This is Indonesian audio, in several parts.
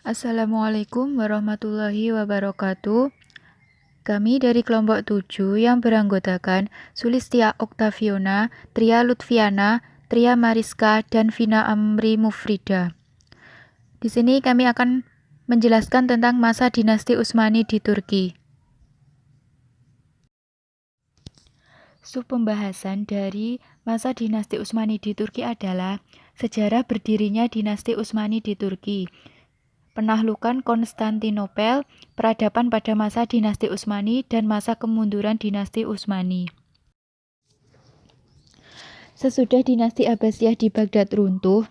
Assalamualaikum warahmatullahi wabarakatuh. Kami dari kelompok 7 yang beranggotakan Sulistia Oktaviona, Tria Lutfiana, Tria Mariska, dan Vina Amri Mufrida. Di sini kami akan menjelaskan tentang masa dinasti Utsmani di Turki. Subpembahasan dari masa dinasti Utsmani di Turki adalah sejarah berdirinya dinasti Utsmani di Turki, penaklukan Konstantinopel, peradaban pada masa dinasti Utsmani, dan masa kemunduran dinasti Utsmani. Sesudah dinasti Abbasiyah di Baghdad runtuh,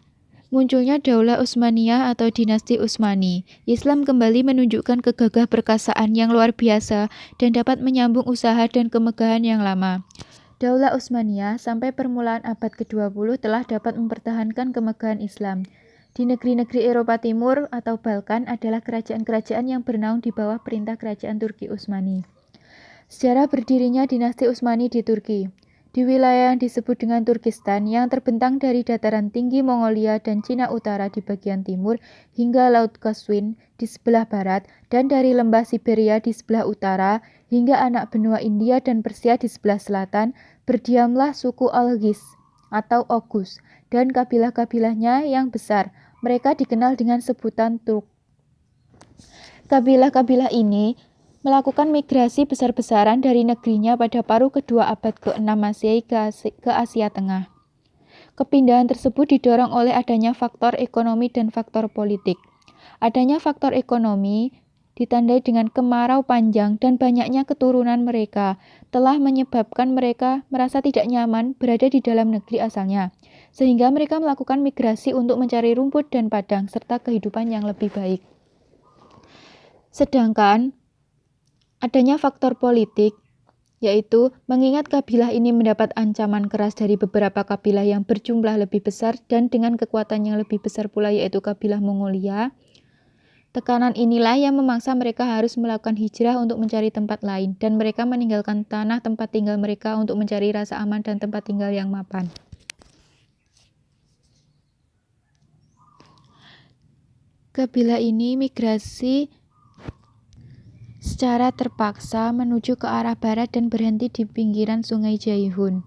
munculnya Daulah Utsmaniyah atau dinasti Utsmani. Islam kembali menunjukkan kegagah perkasaan yang luar biasa dan dapat menyambung usaha dan kemegahan yang lama. Daulah Utsmaniyah sampai permulaan abad ke-20 telah dapat mempertahankan kemegahan Islam. Di negeri-negeri Eropa Timur atau Balkan adalah kerajaan-kerajaan yang bernaung di bawah perintah kerajaan Turki Utsmani. Sejarah berdirinya dinasti Utsmani di Turki. Di wilayah yang disebut dengan Turkistan yang terbentang dari dataran tinggi Mongolia dan Cina Utara di bagian timur hingga Laut Kasvin di sebelah barat dan dari lembah Siberia di sebelah utara hingga anak benua India dan Persia di sebelah selatan, berdiamlah suku Algis atau Oghuz dan kabilah-kabilahnya yang besar. Mereka dikenal dengan sebutan Turk. Kabilah-kabilah ini melakukan migrasi besar-besaran dari negerinya pada paruh kedua abad ke-6 Masehi ke Asia Tengah. Kepindahan tersebut didorong oleh adanya faktor ekonomi dan faktor politik. Adanya faktor ekonomi ditandai dengan kemarau panjang dan banyaknya keturunan mereka telah menyebabkan mereka merasa tidak nyaman berada di dalam negeri asalnya, sehingga mereka melakukan migrasi untuk mencari rumput dan padang serta kehidupan yang lebih baik. Sedangkan adanya faktor politik, yaitu mengingat kabilah ini mendapat ancaman keras dari beberapa kabilah yang berjumlah lebih besar dan dengan kekuatan yang lebih besar pula, yaitu kabilah Mongolia. Tekanan inilah yang memaksa mereka harus melakukan hijrah untuk mencari tempat lain, dan mereka meninggalkan tanah tempat tinggal mereka untuk mencari rasa aman dan tempat tinggal yang mapan. Kabilah ini migrasi secara terpaksa menuju ke arah barat dan berhenti di pinggiran sungai Jaihun.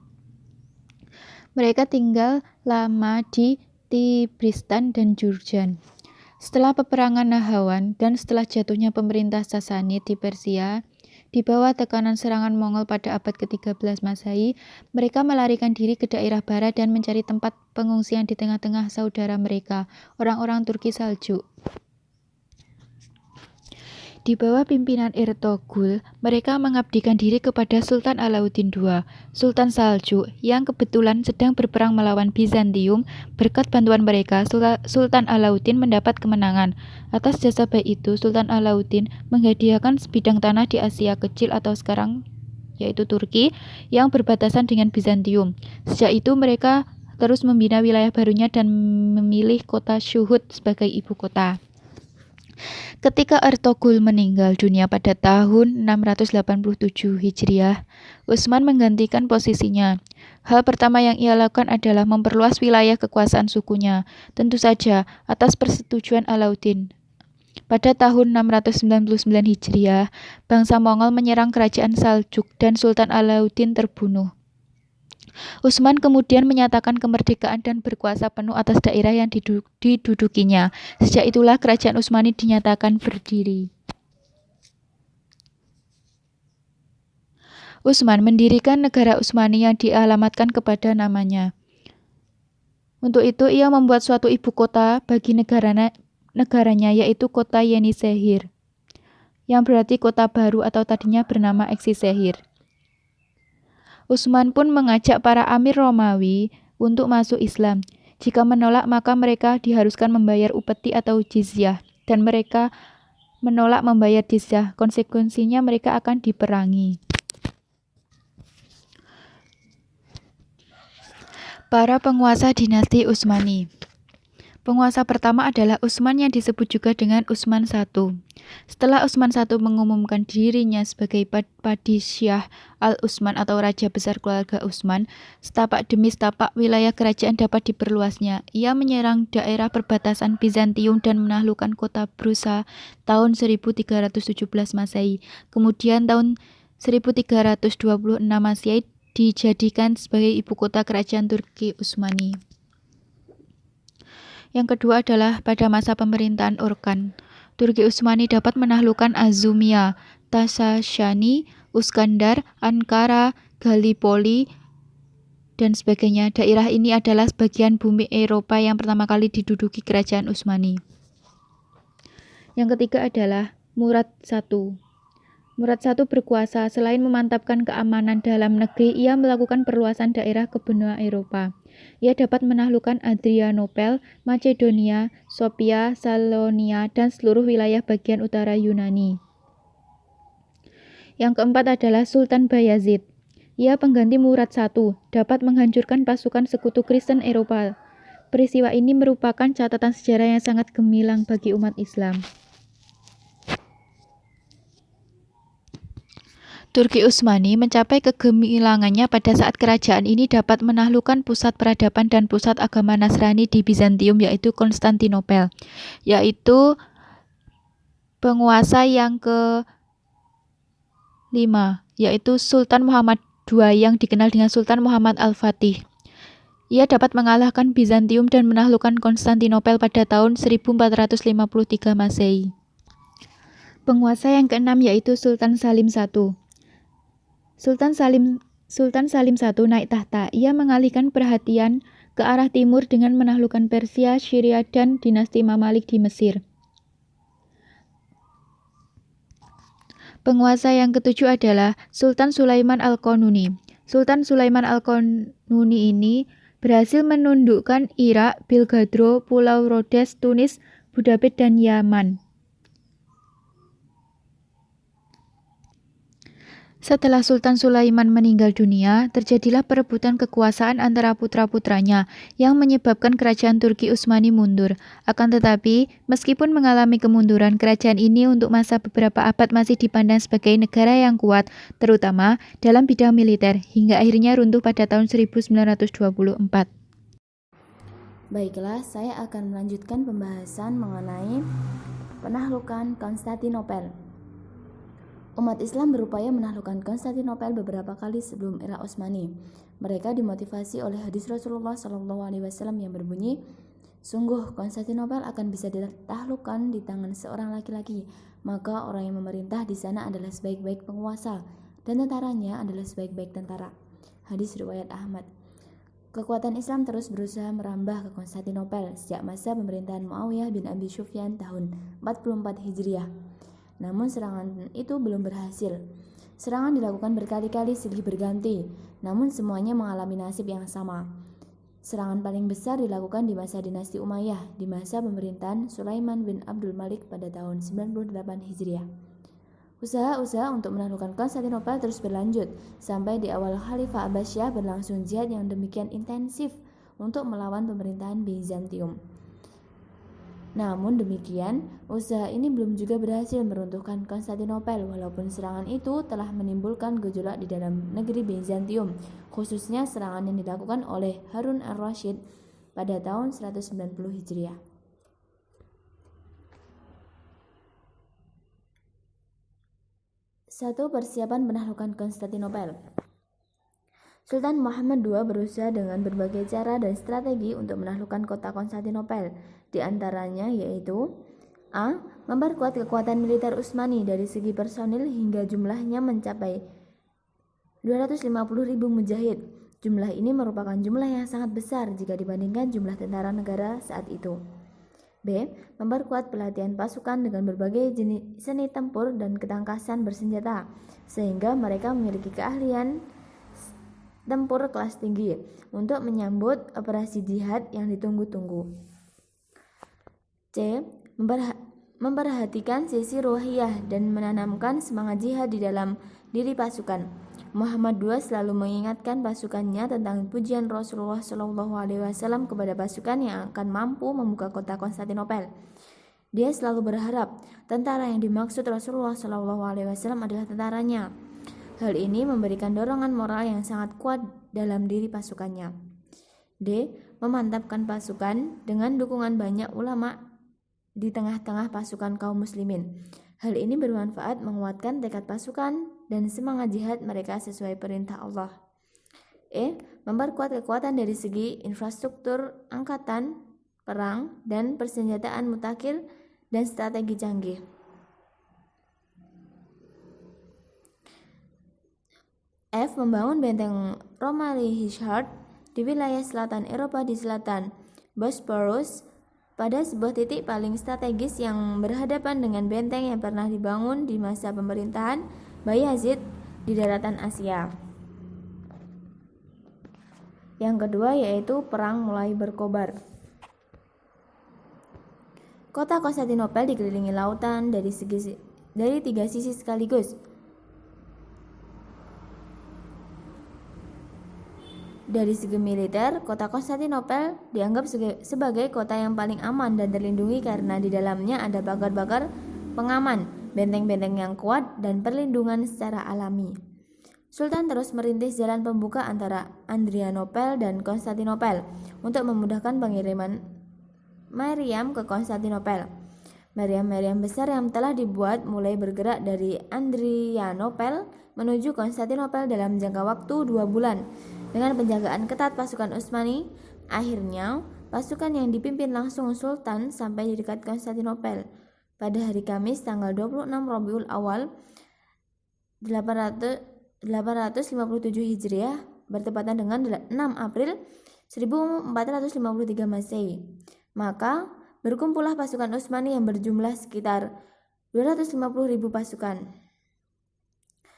Mereka tinggal lama di Tibristan dan Jurjan. Setelah peperangan Nahawan dan setelah jatuhnya pemerintah Sasanid di Persia, di bawah tekanan serangan Mongol pada abad ke-13 Masehi, mereka melarikan diri ke daerah barat dan mencari tempat pengungsian di tengah-tengah saudara mereka, orang-orang Turki Saljuk. Di bawah pimpinan Ertuğrul, mereka mengabdikan diri kepada Sultan Alauddin II, Sultan Saljuk, yang kebetulan sedang berperang melawan Bizantium. Berkat bantuan mereka, Sultan Alauddin mendapat kemenangan. Atas jasa baik itu, Sultan Alauddin menghadiahkan sebidang tanah di Asia Kecil atau sekarang yaitu Turki, yang berbatasan dengan Bizantium. Sejak itu mereka terus membina wilayah barunya dan memilih kota Shuhud sebagai ibu kota. Ketika Ertuğrul meninggal dunia pada tahun 687 Hijriah, Utsman menggantikan posisinya. Hal pertama yang ia lakukan adalah memperluas wilayah kekuasaan sukunya, tentu saja atas persetujuan Alauddin. Pada tahun 699 Hijriah, bangsa Mongol menyerang kerajaan Saljuk dan Sultan Alauddin terbunuh. Utsman kemudian menyatakan kemerdekaan dan berkuasa penuh atas daerah yang didudukinya. Sejak itulah kerajaan Utsmani dinyatakan berdiri. Utsman mendirikan negara Utsmani yang dialamatkan kepada namanya. Untuk itu ia membuat suatu ibu kota bagi negaranya, yaitu kota Yenisehir, yang berarti kota baru atau tadinya bernama Eksisehir. Utsman pun mengajak para amir Romawi untuk masuk Islam. Jika menolak, maka mereka diharuskan membayar upeti atau jizyah, dan mereka menolak membayar jizyah. Konsekuensinya mereka akan diperangi. Para penguasa dinasti Utsmani. Penguasa pertama adalah Utsman yang disebut juga dengan Utsman I. Setelah Utsman I mengumumkan dirinya sebagai Padishah Al-Utsman atau Raja Besar Keluarga Utsman, setapak demi setapak wilayah kerajaan dapat diperluasnya. Ia menyerang daerah perbatasan Bizantium dan menaklukkan kota Brusa tahun 1317 Masehi. Kemudian tahun 1326 Masehi dijadikan sebagai ibu kota kerajaan Turki Utsmani. Yang kedua adalah pada masa pemerintahan Orkan. Turki Utsmani dapat menaklukkan Azumia, Tasashani, Uskandar, Ankara, Gallipoli, dan sebagainya. Daerah ini adalah sebagian bumi Eropa yang pertama kali diduduki kerajaan Utsmani. Yang ketiga adalah Murad I. Murad I berkuasa, selain memantapkan keamanan dalam negeri, ia melakukan perluasan daerah ke benua Eropa. Ia dapat menaklukkan Adrianopel, Macedonia, Sofia, Salonia, dan seluruh wilayah bagian utara Yunani. Yang keempat adalah Sultan Bayazid. Ia pengganti Murad I, dapat menghancurkan pasukan sekutu Kristen Eropa. Peristiwa ini merupakan catatan sejarah yang sangat gemilang bagi umat Islam. Turki Utsmani mencapai kegemilangannya pada saat kerajaan ini dapat menaklukkan pusat peradaban dan pusat agama Nasrani di Bizantium, yaitu Konstantinopel, yaitu penguasa yang ke-5, yaitu Sultan Muhammad II yang dikenal dengan Sultan Muhammad Al-Fatih. Ia dapat mengalahkan Bizantium dan menaklukkan Konstantinopel pada tahun 1453 Masehi. Penguasa yang ke-6 yaitu Sultan Salim I. Sultan Salim I naik tahta. Ia mengalihkan perhatian ke arah timur dengan menaklukkan Persia, Syria, dan dinasti Mamalik di Mesir. Penguasa yang ke-7 adalah Sultan Sulaiman Al-Qanuni. Sultan Sulaiman Al-Qanuni ini berhasil menundukkan Irak, Bilgadro, Pulau Rhodes, Tunis, Budapest, dan Yaman. Setelah Sultan Sulaiman meninggal dunia, terjadilah perebutan kekuasaan antara putra-putranya yang menyebabkan kerajaan Turki Utsmani mundur. Akan tetapi, meskipun mengalami kemunduran, kerajaan ini untuk masa beberapa abad masih dipandang sebagai negara yang kuat, terutama dalam bidang militer, hingga akhirnya runtuh pada tahun 1924. Baiklah, saya akan melanjutkan pembahasan mengenai penaklukan Konstantinopel. Umat Islam berupaya menaklukkan Konstantinopel beberapa kali sebelum era Utsmani. Mereka dimotivasi oleh hadis Rasulullah SAW yang berbunyi, "Sungguh Konstantinopel akan bisa ditaklukkan di tangan seorang laki-laki, maka orang yang memerintah di sana adalah sebaik-baik penguasa dan tentaranya adalah sebaik-baik tentara." Hadis riwayat Ahmad. Kekuatan Islam terus berusaha merambah ke Konstantinopel sejak masa pemerintahan Muawiyah bin Abi Sufyan tahun 44 Hijriah. Namun serangan itu belum berhasil. Serangan dilakukan berkali-kali silih berganti, namun semuanya mengalami nasib yang sama. Serangan paling besar dilakukan di masa dinasti Umayyah, di masa pemerintahan Sulaiman bin Abdul Malik pada tahun 98 Hijriah. Usaha-usaha untuk menaklukkan Konstantinopel terus berlanjut, sampai di awal Khalifah Abbasiyah berlangsung jihad yang demikian intensif untuk melawan pemerintahan Bizantium. Namun demikian, usaha ini belum juga berhasil meruntuhkan Konstantinopel, walaupun serangan itu telah menimbulkan gejolak di dalam negeri Bizantium, khususnya serangan yang dilakukan oleh Harun ar-Rasyid pada tahun 190 Hijriah. Satu, persiapan penaklukan Konstantinopel. Sultan Muhammad II berusaha dengan berbagai cara dan strategi untuk menaklukkan kota Konstantinopel, di antaranya yaitu A. Memperkuat kekuatan militer Utsmani dari segi personil hingga jumlahnya mencapai 250.000 mujahid. Jumlah ini merupakan jumlah yang sangat besar jika dibandingkan jumlah tentara negara saat itu. B. Memperkuat pelatihan pasukan dengan berbagai jenis seni tempur dan ketangkasan bersenjata, sehingga mereka memiliki keahlian tempur kelas tinggi untuk menyambut operasi jihad yang ditunggu-tunggu. C. Memperhatikan sisi ruhiyah dan menanamkan semangat jihad di dalam diri pasukan. Muhammad II selalu mengingatkan pasukannya tentang pujian Rasulullah SAW kepada pasukan yang akan mampu membuka kota Konstantinopel. Dia selalu berharap tentara yang dimaksud Rasulullah SAW adalah tentaranya. Hal ini memberikan dorongan moral yang sangat kuat dalam diri pasukannya. D. Memantapkan pasukan dengan dukungan banyak ulama di tengah-tengah pasukan kaum muslimin. Hal ini bermanfaat menguatkan tekad pasukan dan semangat jihad mereka sesuai perintah Allah. E. Memperkuat kekuatan dari segi infrastruktur angkatan perang dan persenjataan mutakhir dan strategi canggih. F. Membangun benteng Romali-Hishard di wilayah selatan Eropa di selatan Bosporus pada sebuah titik paling strategis yang berhadapan dengan benteng yang pernah dibangun di masa pemerintahan Bayazid di daratan Asia. Yang kedua yaitu perang mulai berkobar. Kota Konstantinopel dikelilingi lautan dari 3 sisi sekaligus. Dari segi militer, kota Konstantinopel dianggap sebagai kota yang paling aman dan terlindungi karena di dalamnya ada pagar-pagar pengaman, benteng-benteng yang kuat, dan perlindungan secara alami. Sultan terus merintis jalan pembuka antara Adrianopel dan Konstantinopel untuk memudahkan pengiriman meriam ke Konstantinopel. Meriam-meriam besar yang telah dibuat mulai bergerak dari Adrianopel menuju Konstantinopel dalam jangka waktu 2 bulan. Dengan penjagaan ketat pasukan Utsmani, akhirnya pasukan yang dipimpin langsung Sultan sampai di dekat Konstantinopel. Pada hari Kamis tanggal 26 Rabiul Awal 857 Hijriah bertepatan dengan 6 April 1453 Masehi. Maka berkumpullah pasukan Utsmani yang berjumlah sekitar 250.000 pasukan.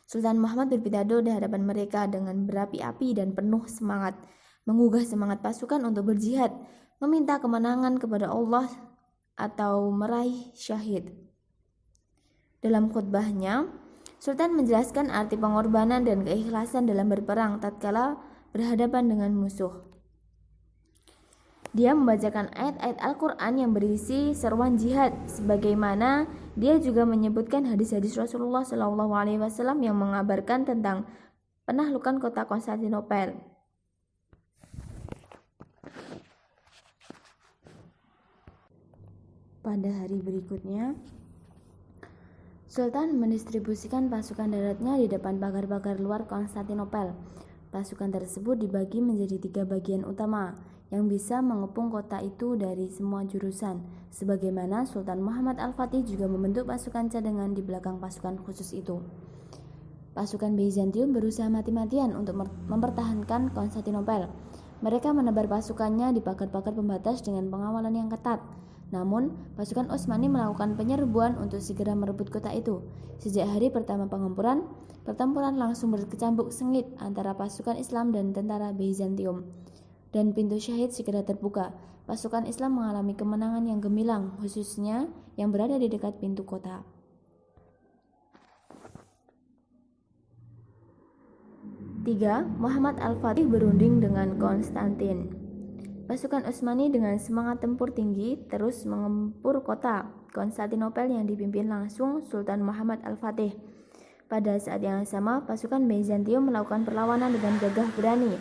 Sultan Muhammad berpidato di hadapan mereka dengan berapi-api dan penuh semangat, menggugah semangat pasukan untuk berjihad, meminta kemenangan kepada Allah atau meraih syahid. Dalam khutbahnya, Sultan menjelaskan arti pengorbanan dan keikhlasan dalam berperang tatkala berhadapan dengan musuh. Dia membacakan ayat-ayat Al-Quran yang berisi seruan jihad, sebagaimana dia juga menyebutkan hadis-hadis Rasulullah SAW yang mengabarkan tentang penaklukan kota Konstantinopel. Pada hari berikutnya, Sultan mendistribusikan pasukan daratnya di depan pagar-pagar luar Konstantinopel. Pasukan tersebut dibagi menjadi 3 bagian utama yang bisa mengepung kota itu dari semua jurusan, sebagaimana Sultan Muhammad Al-Fatih juga membentuk pasukan cadangan di belakang pasukan khusus itu. Pasukan Bizantium berusaha mati-matian untuk mempertahankan Konstantinopel. Mereka menebar pasukannya di pagar-pagar pembatas dengan pengawalan yang ketat. Namun, pasukan Utsmani melakukan penyerbuan untuk segera merebut kota itu. Sejak hari pertama pengempuran, pertempuran langsung berkecambuk sengit antara pasukan Islam dan tentara Bizantium. Dan pintu syahid segera terbuka. Pasukan Islam mengalami kemenangan yang gemilang, khususnya yang berada di dekat pintu kota. 3. Muhammad Al-Fatih berunding dengan Konstantin. Pasukan Utsmani dengan semangat tempur tinggi terus mengempur kota Konstantinopel yang dipimpin langsung Sultan Muhammad Al-Fatih. Pada saat yang sama, pasukan Bizantium melakukan perlawanan dengan gagah berani.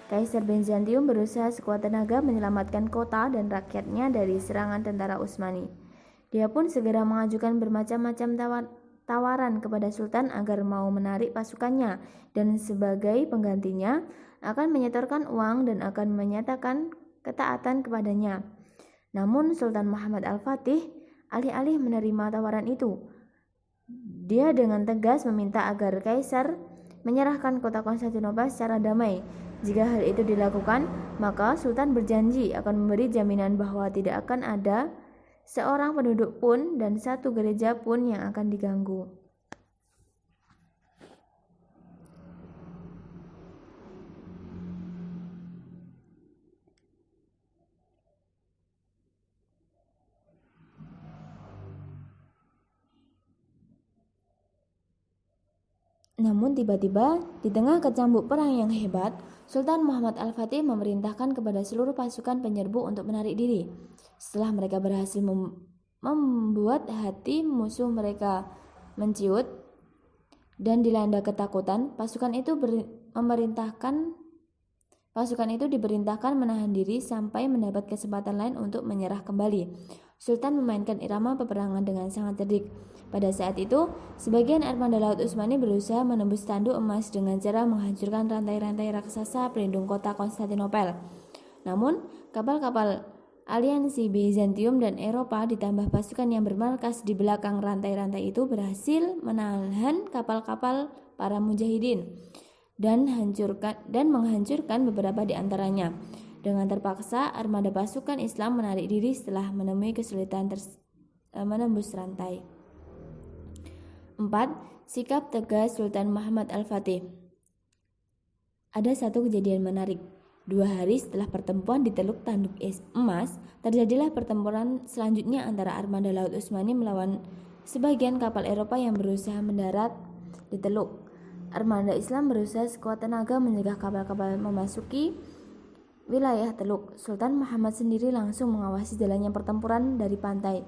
Kaisar Bizantium berusaha sekuat tenaga menyelamatkan kota dan rakyatnya dari serangan tentara Utsmani. Dia pun segera mengajukan bermacam-macam tawaran kepada Sultan agar mau menarik pasukannya dan sebagai penggantinya akan menyetorkan uang dan akan menyatakan ketaatan kepadanya. Namun Sultan Muhammad Al-Fatih alih-alih menerima tawaran itu, dia dengan tegas meminta agar Kaisar menyerahkan kota Konstantinopel secara damai. Jika hal itu dilakukan, maka Sultan berjanji akan memberi jaminan bahwa tidak akan ada seorang penduduk pun dan satu gereja pun yang akan diganggu. Namun tiba-tiba di tengah kecambuk perang yang hebat, Sultan Muhammad Al-Fatih memerintahkan kepada seluruh pasukan penyerbu untuk menarik diri. Setelah mereka berhasil membuat hati musuh mereka menciut dan dilanda ketakutan, pasukan itu diperintahkan menahan diri sampai mendapat kesempatan lain untuk menyerah kembali. Sultan memainkan irama peperangan dengan sangat cerdik. Pada saat itu, sebagian armada laut Utsmani berusaha menembus tanduk emas dengan cara menghancurkan rantai-rantai raksasa pelindung kota Konstantinopel. Namun, kapal-kapal aliansi Bizantium dan Eropa ditambah pasukan yang bermarkas di belakang rantai-rantai itu berhasil menahan kapal-kapal para mujahidin dan menghancurkan beberapa di antaranya. Dengan terpaksa, armada pasukan Islam menarik diri setelah menemui kesulitan menembus rantai. 4. Sikap tegas Sultan Muhammad Al-Fatih. Ada satu kejadian menarik. 2 hari setelah pertempuran di Teluk Tanduk Emas, terjadilah pertempuran selanjutnya antara armada laut Utsmani melawan sebagian kapal Eropa yang berusaha mendarat di Teluk. Armada Islam berusaha sekuat tenaga mencegah kapal-kapal memasuki wilayah Teluk. Sultan Muhammad sendiri langsung mengawasi jalannya pertempuran dari pantai.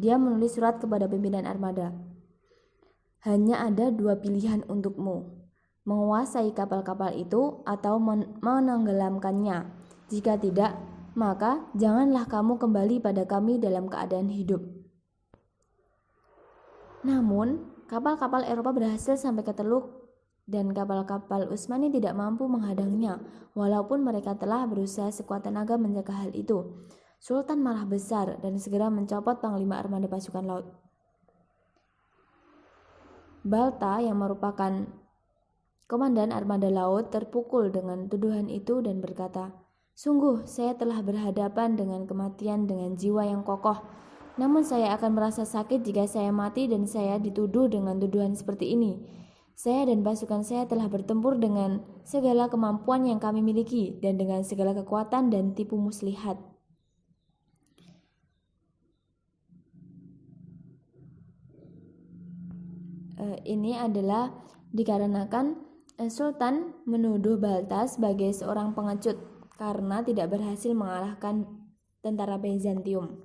Dia menulis surat kepada pimpinan armada. Hanya ada 2 pilihan untukmu, menguasai kapal-kapal itu atau menenggelamkannya. Jika tidak, maka janganlah kamu kembali pada kami dalam keadaan hidup. Namun, kapal-kapal Eropa berhasil sampai ke Teluk dan kapal-kapal Utsmani tidak mampu menghadangnya, walaupun mereka telah berusaha sekuat tenaga mencegah hal itu. Sultan marah besar dan segera mencopot panglima armada pasukan laut. Balta yang merupakan komandan armada laut terpukul dengan tuduhan itu dan berkata, "Sungguh saya telah berhadapan dengan kematian dengan jiwa yang kokoh. Namun saya akan merasa sakit jika saya mati dan saya dituduh dengan tuduhan seperti ini. Saya dan pasukan saya telah bertempur dengan segala kemampuan yang kami miliki dan dengan segala kekuatan dan tipu muslihat." Ini adalah dikarenakan Sultan menuduh Balta sebagai seorang pengecut karena tidak berhasil mengalahkan tentara Bizantium.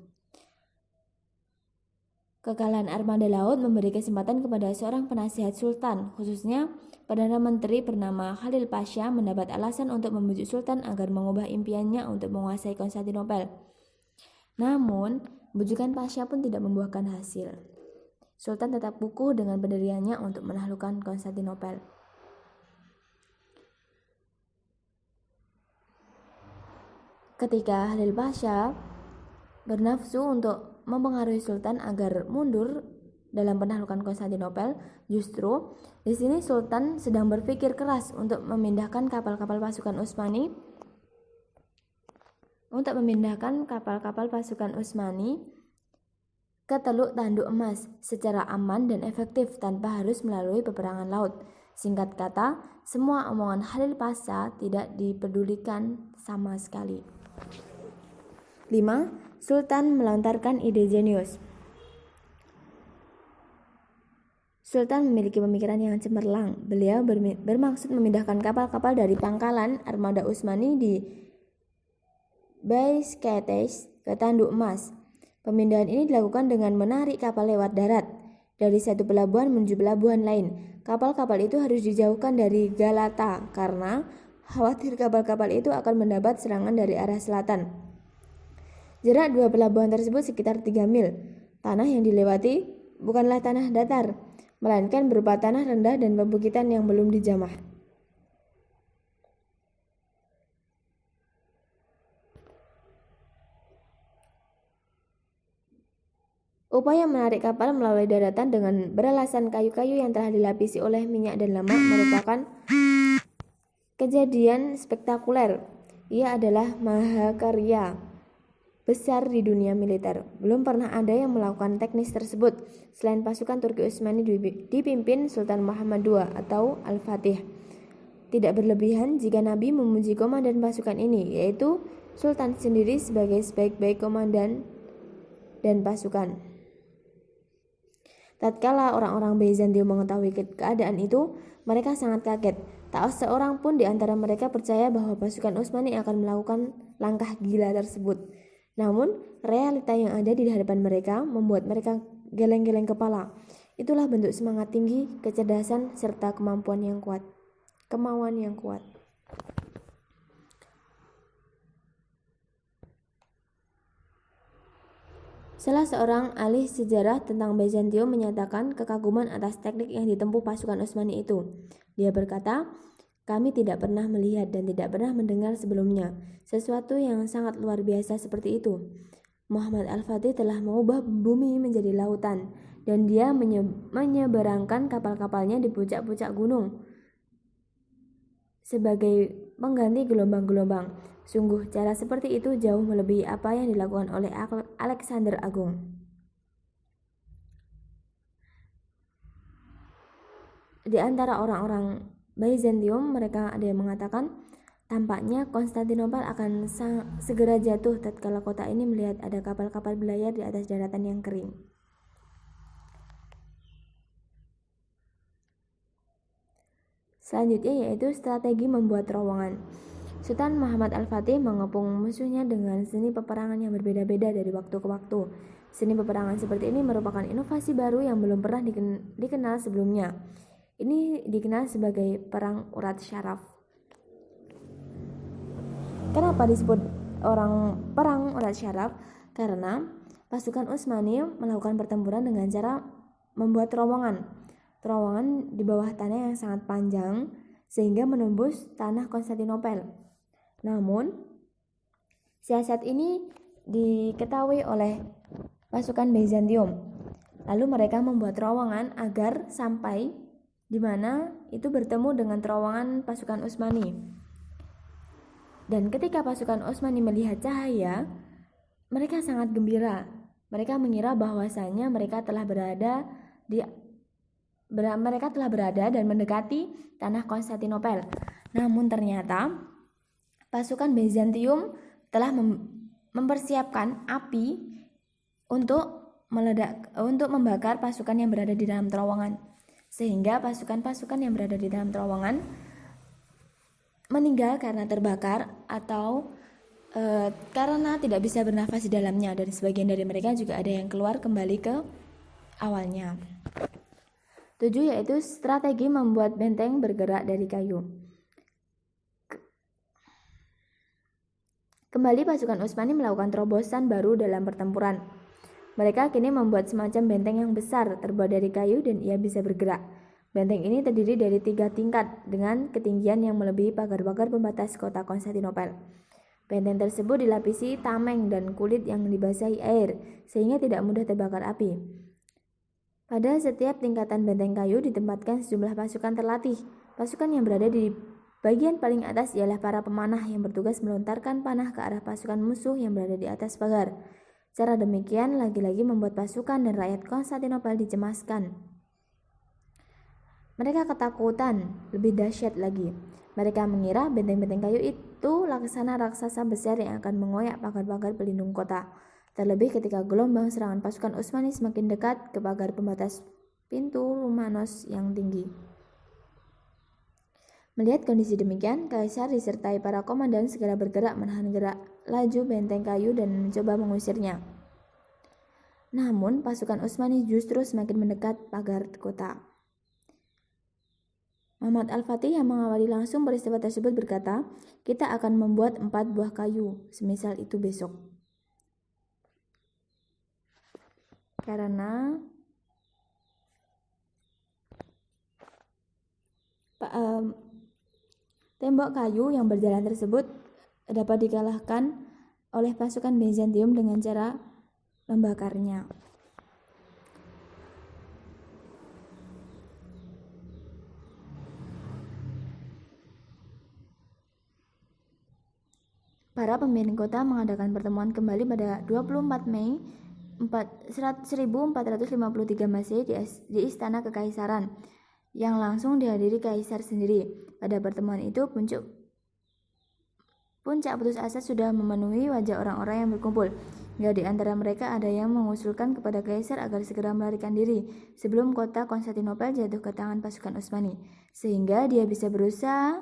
Kekalahan armada laut memberi kesempatan kepada seorang penasihat Sultan, khususnya Perdana Menteri bernama Khalil Pasha, mendapat alasan untuk membujuk Sultan agar mengubah impiannya untuk menguasai Konstantinopel. Namun, bujukan Pasha pun tidak membuahkan hasil. Sultan tetap kukuh dengan pendiriannya untuk menaklukkan Konstantinopel. Ketika Khalil Pasha bernafsu untuk mempengaruhi Sultan agar mundur dalam penaklukan Konstantinopel, justru di sini Sultan sedang berpikir keras untuk memindahkan kapal-kapal pasukan Utsmani ke Teluk Tanduk Emas secara aman dan efektif tanpa harus melalui peperangan laut. Singkat kata, semua omongan Khalil Pasha tidak dipedulikan sama sekali. 5. Sultan melontarkan ide jenius. Sultan memiliki pemikiran yang cemerlang. Beliau bermaksud memindahkan kapal-kapal dari pangkalan armada Utsmani di Baiskates ke Tanduk Emas. Pemindahan ini dilakukan dengan menarik kapal lewat darat dari satu pelabuhan menuju pelabuhan lain. Kapal-kapal itu harus dijauhkan dari Galata karena khawatir kapal-kapal itu akan mendapat serangan dari arah selatan. Jarak 2 pelabuhan tersebut sekitar 3 mil. Tanah yang dilewati bukanlah tanah datar, melainkan berupa tanah rendah dan perbukitan yang belum dijamah. Upaya menarik kapal melalui daratan dengan beralasan kayu-kayu yang telah dilapisi oleh minyak dan lemak merupakan kejadian spektakuler. Ia adalah mahakarya besar di dunia militer. Belum pernah ada yang melakukan teknis tersebut selain pasukan Turki Utsmani dipimpin Sultan Muhammad II atau Al-Fatih. Tidak berlebihan jika Nabi memuji komandan pasukan ini, yaitu Sultan sendiri sebagai sebaik-baik komandan dan pasukan. Tatkala orang-orang Bizantium mengetahui keadaan itu, mereka sangat kaget. Tak seorang pun di antara mereka percaya bahwa pasukan Utsmani akan melakukan langkah gila tersebut. Namun, realita yang ada di hadapan mereka membuat mereka geleng-geleng kepala. Itulah bentuk semangat tinggi, kecerdasan, serta kemauan yang kuat. Salah seorang ahli sejarah tentang Bizantium menyatakan kekaguman atas teknik yang ditempuh pasukan Utsmani itu. Dia berkata, "Kami tidak pernah melihat dan tidak pernah mendengar sebelumnya sesuatu yang sangat luar biasa seperti itu. Muhammad Al-Fatih telah mengubah bumi menjadi lautan, dan dia menyeberangkan kapal-kapalnya di puncak-puncak gunung sebagai pengganti gelombang-gelombang. Sungguh, cara seperti itu jauh melebihi apa yang dilakukan oleh Alexander Agung." Di antara orang-orang Bizantium, mereka ada yang mengatakan, tampaknya Konstantinopel akan segera jatuh tatkala kota ini melihat ada kapal-kapal berlayar di atas daratan yang kering. Selanjutnya yaitu strategi membuat terowongan. Sultan Muhammad Al-Fatih mengepung musuhnya dengan seni peperangan yang berbeda-beda dari waktu ke waktu. Seni peperangan seperti ini merupakan inovasi baru yang belum pernah dikenal sebelumnya. Ini dikenal sebagai perang urat syaraf. Kenapa disebut perang urat syaraf? Karena pasukan Utsmani melakukan pertempuran dengan cara membuat terowongan. Terowongan di bawah tanah yang sangat panjang sehingga menembus tanah Konstantinopel. Namun, siasat ini diketahui oleh pasukan Bizantium. Lalu mereka membuat terowongan agar sampai di mana itu bertemu dengan terowongan pasukan Utsmani. Dan ketika pasukan Utsmani melihat cahaya, mereka sangat gembira. Mereka mengira bahwasanya mereka telah berada dan mendekati tanah Konstantinopel. Namun ternyata pasukan Bizantium telah mempersiapkan api untuk membakar pasukan yang berada di dalam terowongan, sehingga pasukan-pasukan yang berada di dalam terowongan meninggal karena terbakar atau karena tidak bisa bernafas di dalamnya, dan sebagian dari mereka juga ada yang keluar kembali ke awalnya. 7 yaitu strategi membuat benteng bergerak dari kayu. Kembali pasukan Utsmani melakukan terobosan baru dalam pertempuran. Mereka kini membuat semacam benteng yang besar terbuat dari kayu dan ia bisa bergerak. Benteng ini terdiri dari 3 tingkat dengan ketinggian yang melebihi pagar-pagar pembatas kota Konstantinopel. Benteng tersebut dilapisi tameng dan kulit yang dibasahi air sehingga tidak mudah terbakar api. Pada setiap tingkatan benteng kayu ditempatkan sejumlah pasukan terlatih. Pasukan yang berada di bagian paling atas ialah para pemanah yang bertugas melontarkan panah ke arah pasukan musuh yang berada di atas pagar. Cara demikian lagi-lagi membuat pasukan dan rakyat Konstantinopel dicemaskan. Mereka ketakutan, lebih dahsyat lagi. Mereka mengira benteng-benteng kayu itu laksana raksasa besar yang akan mengoyak pagar-pagar pelindung kota. Terlebih ketika gelombang serangan pasukan Utsmani semakin dekat ke pagar pembatas pintu Romanos yang tinggi. Melihat kondisi demikian, Kaisar disertai para komandan segera bergerak menahan gerak laju benteng kayu dan mencoba mengusirnya. Namun pasukan Utsmani justru semakin mendekat pagar kota. Muhammad Al-Fatih yang mengawali langsung peristiwa tersebut berkata, "Kita akan membuat 4 buah kayu, semisal itu besok." Karena tembok kayu yang berjalan tersebut dapat dikalahkan oleh pasukan Bizantium dengan cara membakarnya. Para pemimpin kota mengadakan pertemuan kembali pada 24 Mei 1453 Masehi di Istana Kekaisaran yang langsung dihadiri Kaisar sendiri. Pada pertemuan itu puncak putus asa sudah memenuhi wajah orang-orang yang berkumpul. hingga di antara mereka ada yang mengusulkan kepada Kaisar agar segera melarikan diri sebelum kota Konstantinopel jatuh ke tangan pasukan Utsmani, sehingga dia bisa berusaha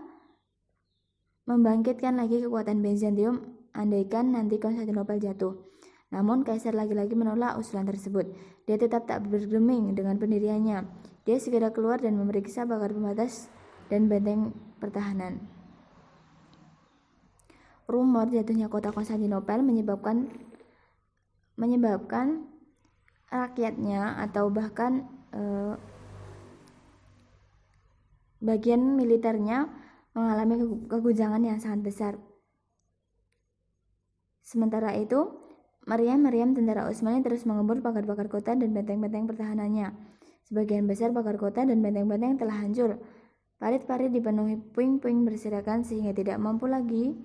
membangkitkan lagi kekuatan Bizantium andaikan nanti Konstantinopel jatuh. Namun Kaisar lagi-lagi menolak usulan tersebut. Dia tetap tak bergeming dengan pendiriannya. Dia segera keluar dan memeriksa pagar pembatas dan benteng pertahanan. Rumor jatuhnya kota Konstantinopel menyebabkan rakyatnya atau bahkan bagian militernya mengalami keguncangan yang sangat besar. Sementara itu, meriam-meriam tentara Utsmani terus mengembur pagar-pagar kota dan benteng-benteng pertahanannya. Sebagian besar pagar kota dan benteng-benteng telah hancur. Parit-parit dipenuhi puing-puing berserakan sehingga tidak mampu lagi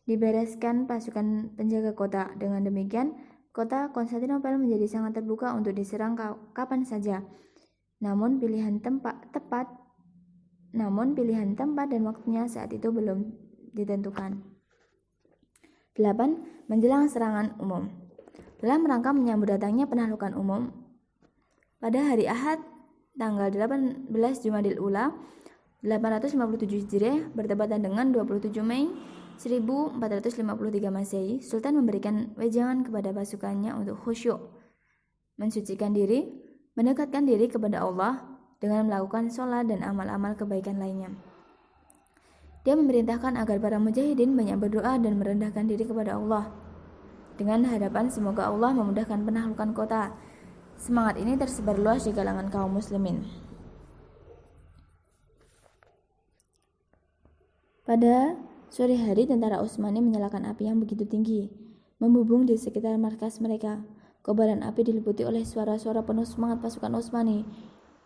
dibereskan pasukan penjaga kota. Dengan demikian, kota Konstantinopel menjadi sangat terbuka untuk diserang kapan saja. Namun pilihan tempat dan waktunya saat itu belum ditentukan. 8. Menjelang serangan umum. Dalam rangka menyambut datangnya penaklukan umum, pada hari Ahad tanggal 18 Jumadil Ula 857 Hijriah bertepatan dengan 27 Mei 1453 Masehi, Sultan memberikan wejangan kepada pasukannya untuk khusyuk, mensucikan diri, mendekatkan diri kepada Allah dengan melakukan sholat dan amal-amal kebaikan lainnya. Dia memerintahkan agar para mujahidin banyak berdoa dan merendahkan diri kepada Allah dengan harapan semoga Allah memudahkan penaklukan kota. Semangat ini tersebar luas di kalangan kaum muslimin. Pada sore hari, tentara Utsmani menyalakan api yang begitu tinggi, membubung di sekitar markas mereka. Kobaran api diliputi oleh suara-suara penuh semangat pasukan Utsmani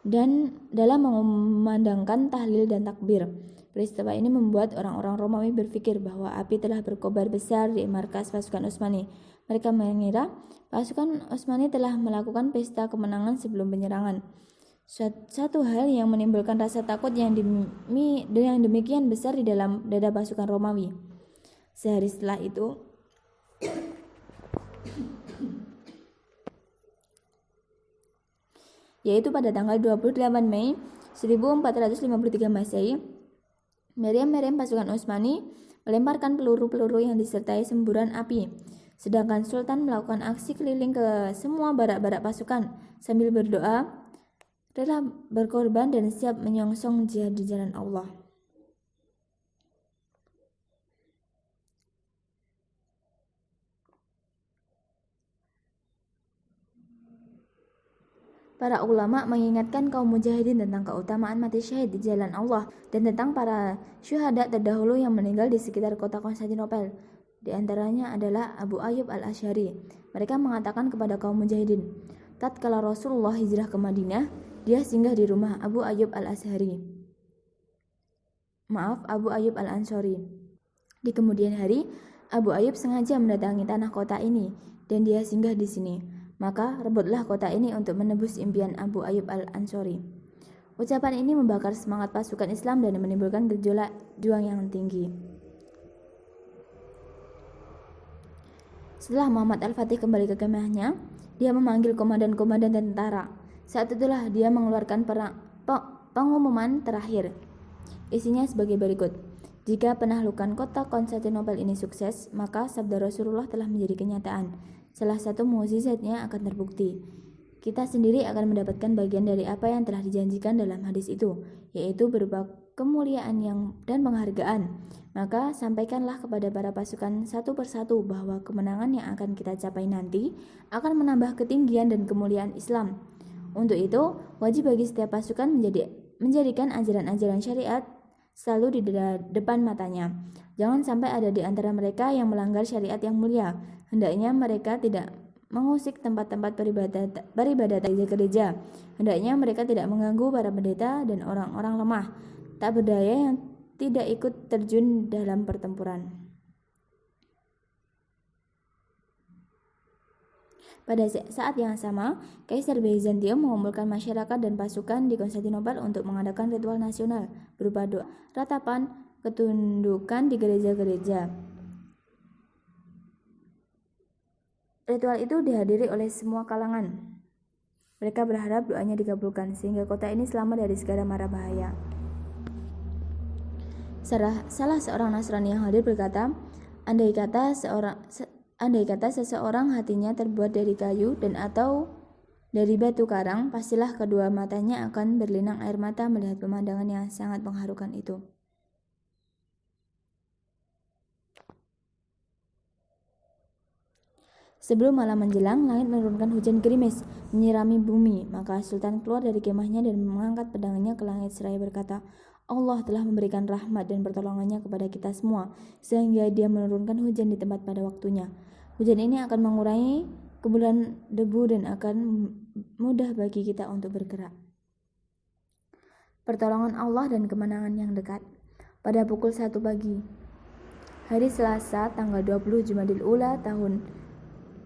dan dalam mengumandangkan tahlil dan takbir. Peristiwa ini membuat orang-orang Romawi berpikir bahwa api telah berkobar besar di markas pasukan Utsmani. Mereka mengira pasukan Utsmani telah melakukan pesta kemenangan sebelum penyerangan. Satu hal yang menimbulkan rasa takut yang demikian besar di dalam dada pasukan Romawi. Sehari setelah itu, yaitu pada tanggal 28 Mei 1453 Masehi, meriam-meriam pasukan Utsmani melemparkan peluru-peluru yang disertai semburan api, sedangkan Sultan melakukan aksi keliling ke semua barak-barak pasukan sambil berdoa, rela berkorban dan siap menyongsong jihad di jalan Allah. Para ulama mengingatkan kaum mujahidin tentang keutamaan mati syahid di jalan Allah dan tentang para syuhada terdahulu yang meninggal di sekitar kota Konstantinopel. Di antaranya adalah Abu Ayyub al-Asy'ari. Mereka mengatakan kepada kaum mujahidin, tatkala Rasulullah hijrah ke Madinah, dia singgah di rumah Abu Ayyub al-Asy'ari. Abu Ayyub al-Ansori. Di kemudian hari, Abu Ayyub sengaja mendatangi tanah kota ini dan dia singgah di sini. Maka rebutlah kota ini untuk menebus impian Abu Ayyub al-Ansori. Ucapan ini membakar semangat pasukan Islam dan menimbulkan gejolak juang yang tinggi. Setelah Muhammad al-Fatih kembali ke kemahnya, dia memanggil komandan-komandan tentara. Saat itulah dia mengeluarkan pengumuman terakhir. Isinya sebagai berikut. Jika penaklukan kota Konstantinopel ini sukses, maka sabda Rasulullah telah menjadi kenyataan. Salah satu mukjizatnya akan terbukti. Kita sendiri akan mendapatkan bagian dari apa yang telah dijanjikan dalam hadis itu, yaitu berupa kemuliaan dan penghargaan. Maka sampaikanlah kepada para pasukan satu persatu bahwa kemenangan yang akan kita capai nanti akan menambah ketinggian dan kemuliaan Islam. Untuk itu, wajib bagi setiap pasukan menjadikan ajaran-ajaran syariat selalu di depan matanya. Jangan sampai ada di antara mereka yang melanggar syariat yang mulia. Hendaknya mereka tidak mengusik tempat-tempat peribadatan gereja. Hendaknya mereka tidak mengganggu para pendeta dan orang-orang lemah, tak berdaya yang tidak ikut terjun dalam pertempuran. Pada saat yang sama, Kaisar Bizantium mengumpulkan masyarakat dan pasukan di Konstantinopel untuk mengadakan ritual nasional berupa doa, ratapan, ketundukan di gereja-gereja. Ritual itu dihadiri oleh semua kalangan. Mereka berharap doanya dikabulkan sehingga kota ini selamat dari segala mara bahaya. Salah seorang Nasrani yang hadir berkata, andai kata seseorang hatinya terbuat dari kayu dan atau dari batu karang, pastilah kedua matanya akan berlinang air mata melihat pemandangan yang sangat mengharukan itu. Sebelum malam menjelang, langit menurunkan hujan gerimis, menyirami bumi. Maka Sultan keluar dari kemahnya dan mengangkat pedangnya ke langit seraya berkata, Allah telah memberikan rahmat dan pertolongannya kepada kita semua, sehingga Dia menurunkan hujan di tempat pada waktunya. Hujan ini akan mengurangi kebulan debu dan akan mudah bagi kita untuk bergerak. Pertolongan Allah dan kemenangan yang dekat. Pada pukul 1 pagi, hari Selasa, tanggal 20 Jumadil Ula tahun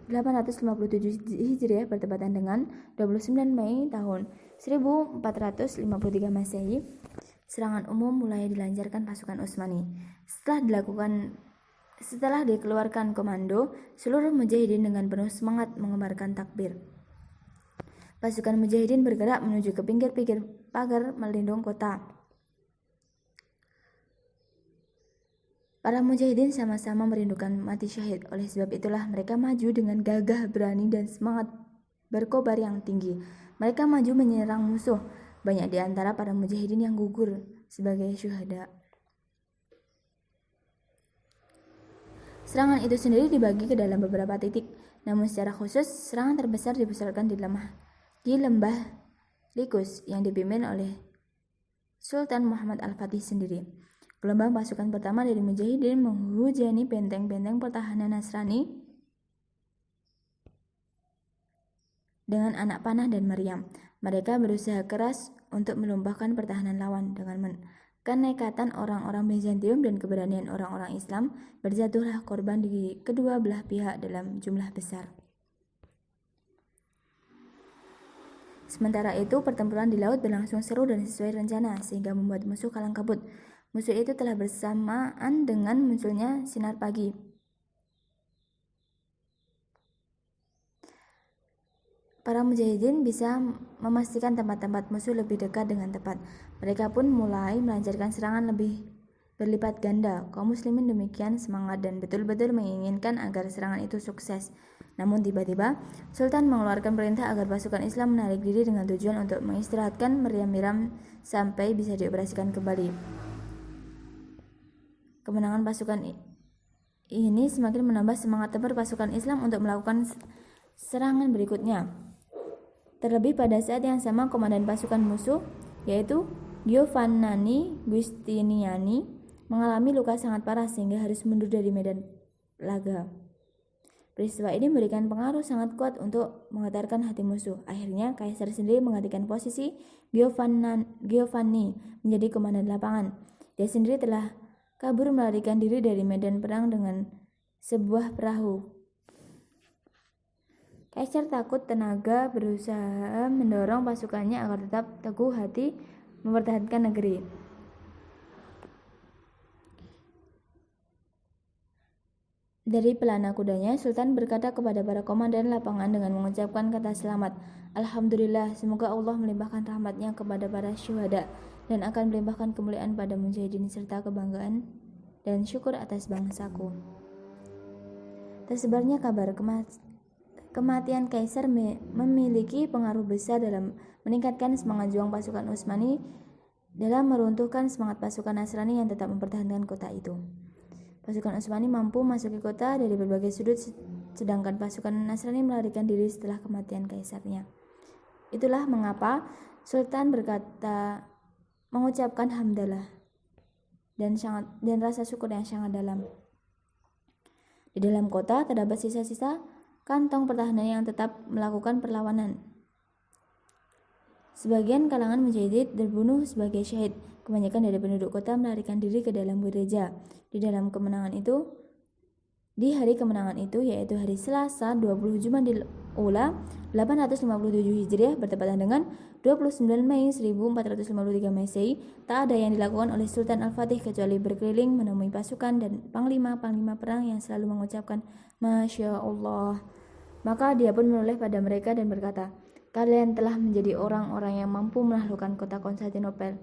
857 Hijriah bertepatan dengan 29 Mei tahun 1453 Masehi, serangan umum mulai dilancarkan pasukan Utsmani. Setelah dikeluarkan komando, seluruh mujahidin dengan penuh semangat mengembarkan takbir. Pasukan mujahidin bergerak menuju ke pinggir-pinggir pagar melindung kota. Para mujahidin sama-sama merindukan mati syahid. Oleh sebab itulah mereka maju dengan gagah, berani, dan semangat berkobar yang tinggi. Mereka maju menyerang musuh. Banyak di antara para mujahidin yang gugur sebagai syuhada. Serangan itu sendiri dibagi ke dalam beberapa titik. Namun secara khusus, serangan terbesar dipusatkan di lembah Likus yang dipimpin oleh Sultan Muhammad Al-Fatih sendiri. Gelombang pasukan pertama dari mujahidin menghujani benteng-benteng pertahanan Nasrani dengan anak panah dan meriam. Mereka berusaha keras untuk melumpahkan pertahanan lawan. Dengan kenekatan orang-orang Bizantium dan keberanian orang-orang Islam, berjatuhlah korban di kedua belah pihak dalam jumlah besar. Sementara itu, pertempuran di laut berlangsung seru dan sesuai rencana, sehingga membuat musuh kalang kabut. Musuh itu telah bersamaan dengan munculnya sinar pagi. Para mujahidin bisa memastikan tempat-tempat musuh lebih dekat dengan tepat. Mereka pun mulai melancarkan serangan lebih berlipat ganda. Kaum muslimin demikian semangat dan betul-betul menginginkan agar serangan itu sukses. Namun tiba-tiba, Sultan mengeluarkan perintah agar pasukan Islam menarik diri dengan tujuan untuk mengistirahatkan meriam-meriam sampai bisa dioperasikan kembali. Kemenangan pasukan ini semakin menambah semangat tempur pasukan Islam untuk melakukan serangan berikutnya. Terlebih pada saat yang sama, komandan pasukan musuh, yaitu Giovanni Giustiniani, mengalami luka sangat parah sehingga harus mundur dari medan laga. Peristiwa ini memberikan pengaruh sangat kuat untuk menggetarkan hati musuh. Akhirnya, Kaisar sendiri menggantikan posisi Giovanni menjadi komandan lapangan. Dia sendiri telah kabur melarikan diri dari medan perang dengan sebuah perahu. Kaisar takut tenaga berusaha mendorong pasukannya agar tetap teguh hati mempertahankan negeri. Dari pelana kudanya, Sultan berkata kepada para komandan lapangan dengan mengucapkan kata selamat, Alhamdulillah, semoga Allah melimpahkan rahmatnya kepada para syuhada dan akan melimpahkan kemuliaan pada mujahidin serta kebanggaan dan syukur atas bangsaku. Tersebarnya kabar kematian Kaisar memiliki pengaruh besar dalam meningkatkan semangat juang pasukan Utsmani dalam meruntuhkan semangat pasukan Nasrani yang tetap mempertahankan kota itu. Pasukan Utsmani mampu masuki kota dari berbagai sudut, sedangkan pasukan Nasrani melarikan diri setelah kematian kaisarnya. Itulah mengapa Sultan mengucapkan hamdalah dan rasa syukur yang sangat dalam. Di dalam kota terdapat sisa-sisa kantong pertahanan yang tetap melakukan perlawanan. Sebagian kalangan mujahidin terbunuh sebagai syahid. Kebanyakan dari penduduk kota melarikan diri ke dalam gereja. Di hari kemenangan itu, yaitu hari Selasa 20 Jumadil Ula 857 Hijriah bertepatan dengan 29 Mei 1453 Masehi, tak ada yang dilakukan oleh Sultan Al-Fatih kecuali berkeliling menemui pasukan dan panglima-panglima perang yang selalu mengucapkan Masya Allah, Maka dia pun menoleh pada mereka dan berkata, "Kalian telah menjadi orang-orang yang mampu menaklukkan kota Konstantinopel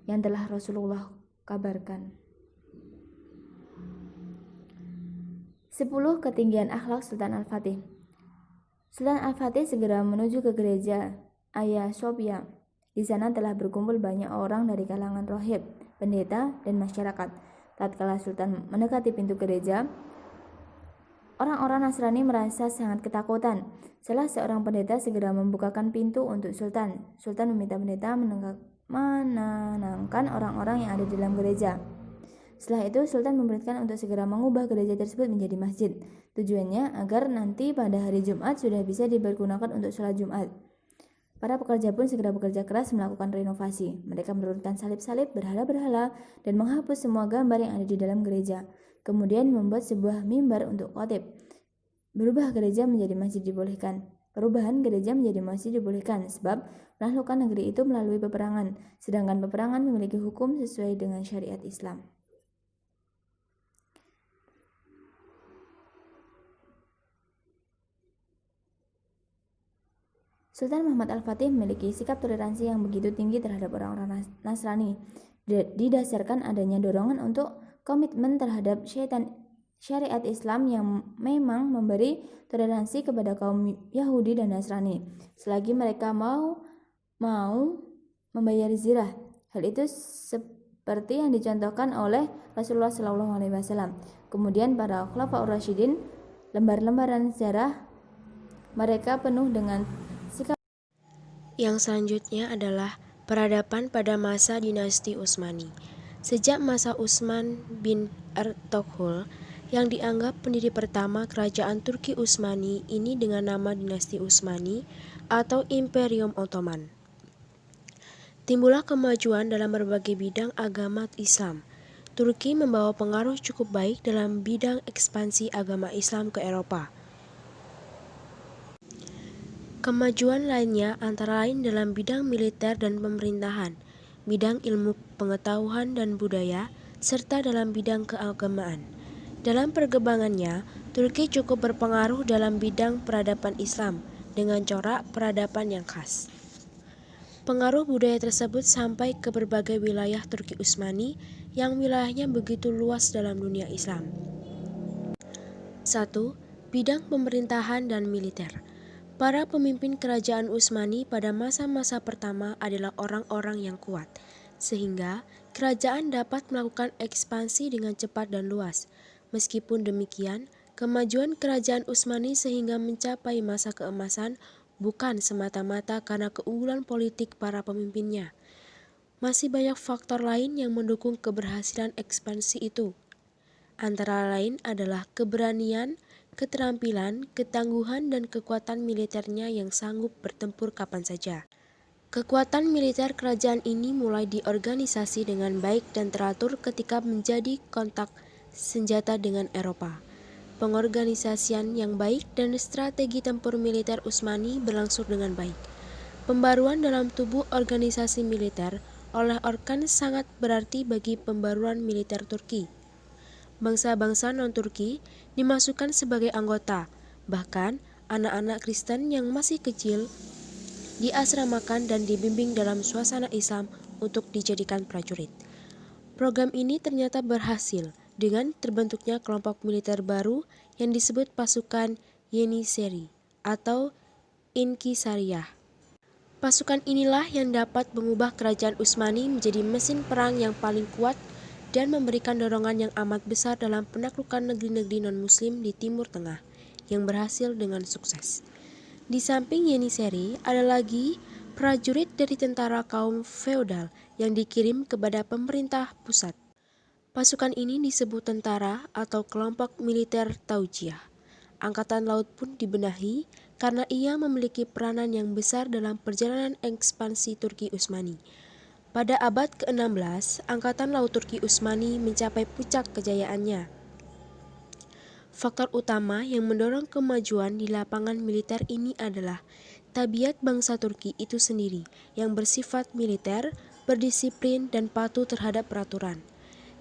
yang telah Rasulullah kabarkan." 10 ketinggian akhlak Sultan Al-Fatih. Sultan Al-Fatih segera menuju ke gereja Hagia Sophia. Di sana telah berkumpul banyak orang dari kalangan rohib, pendeta, dan masyarakat. Tatkala Sultan mendekati pintu gereja, orang-orang Nasrani merasa sangat ketakutan. Salah seorang pendeta segera membukakan pintu untuk Sultan. Sultan meminta pendeta menenangkan orang-orang yang ada di dalam gereja. Setelah itu, Sultan memerintahkan untuk segera mengubah gereja tersebut menjadi masjid. Tujuannya agar nanti pada hari Jumat sudah bisa dipergunakan untuk sholat Jumat. Para pekerja pun segera bekerja keras melakukan renovasi. Mereka menurunkan salib-salib, berhala-berhala, dan menghapus semua gambar yang ada di dalam gereja. Kemudian membuat sebuah mimbar untuk khotib. Perubahan gereja menjadi masjid dibolehkan, sebab menaklukkan negeri itu melalui peperangan, sedangkan peperangan memiliki hukum sesuai dengan syariat Islam. Sultan Muhammad Al-Fatih memiliki sikap toleransi yang begitu tinggi terhadap orang-orang Nasrani, didasarkan adanya dorongan untuk komitmen terhadap syariat Islam yang memang memberi toleransi kepada kaum Yahudi dan Nasrani selagi mereka mau membayar zirah. Hal itu seperti yang dicontohkan oleh Rasulullah SAW. Kemudian para Khulafaur Rasyidin, lembar-lembaran sejarah mereka penuh dengan sikap. Yang selanjutnya adalah peradaban pada masa dinasti Utsmani. Sejak masa Utsman bin Ertugrul yang dianggap pendiri pertama kerajaan Turki Utsmani ini dengan nama dinasti Utsmani atau Imperium Ottoman. Timbullah kemajuan dalam berbagai bidang agama Islam. Turki membawa pengaruh cukup baik dalam bidang ekspansi agama Islam ke Eropa. Kemajuan lainnya antara lain dalam bidang militer dan pemerintahan, bidang ilmu pengetahuan dan budaya, serta dalam bidang keagamaan. Dalam perkembangannya, Turki cukup berpengaruh dalam bidang peradaban Islam dengan corak peradaban yang khas. Pengaruh budaya tersebut sampai ke berbagai wilayah Turki Utsmani yang wilayahnya begitu luas dalam dunia Islam. 1. Bidang pemerintahan dan militer. Para pemimpin kerajaan Utsmani pada masa-masa pertama adalah orang-orang yang kuat, sehingga kerajaan dapat melakukan ekspansi dengan cepat dan luas. Meskipun demikian, kemajuan kerajaan Utsmani sehingga mencapai masa keemasan bukan semata-mata karena keunggulan politik para pemimpinnya. Masih banyak faktor lain yang mendukung keberhasilan ekspansi itu. Antara lain adalah keberanian, keterampilan, ketangguhan, dan kekuatan militernya yang sanggup bertempur kapan saja. Kekuatan militer kerajaan ini mulai diorganisasi dengan baik dan teratur ketika menjadi kontak senjata dengan Eropa. Pengorganisasian yang baik dan strategi tempur militer Utsmani berlangsung dengan baik. Pembaruan dalam tubuh organisasi militer oleh Orkan sangat berarti bagi pembaruan militer Turki. Bangsa-bangsa non-Turki dimasukkan sebagai anggota, bahkan anak-anak Kristen yang masih kecil diasramakan dan dibimbing dalam suasana Islam untuk dijadikan prajurit. Program ini ternyata berhasil dengan terbentuknya kelompok militer baru yang disebut pasukan Yeniseri atau Inkisariyah. Pasukan inilah yang dapat mengubah kerajaan Utsmani menjadi mesin perang yang paling kuat dan memberikan dorongan yang amat besar dalam penaklukan negeri-negeri non-muslim di Timur Tengah yang berhasil dengan sukses. Di samping Yeniseri, ada lagi prajurit dari tentara kaum feodal yang dikirim kepada pemerintah pusat. Pasukan ini disebut tentara atau kelompok militer Taujiyah. Angkatan laut pun dibenahi karena ia memiliki peranan yang besar dalam perjalanan ekspansi Turki Utsmani. Pada abad ke-16, Angkatan Laut Turki Utsmani mencapai puncak kejayaannya. Faktor utama yang mendorong kemajuan di lapangan militer ini adalah tabiat bangsa Turki itu sendiri yang bersifat militer, berdisiplin, dan patuh terhadap peraturan.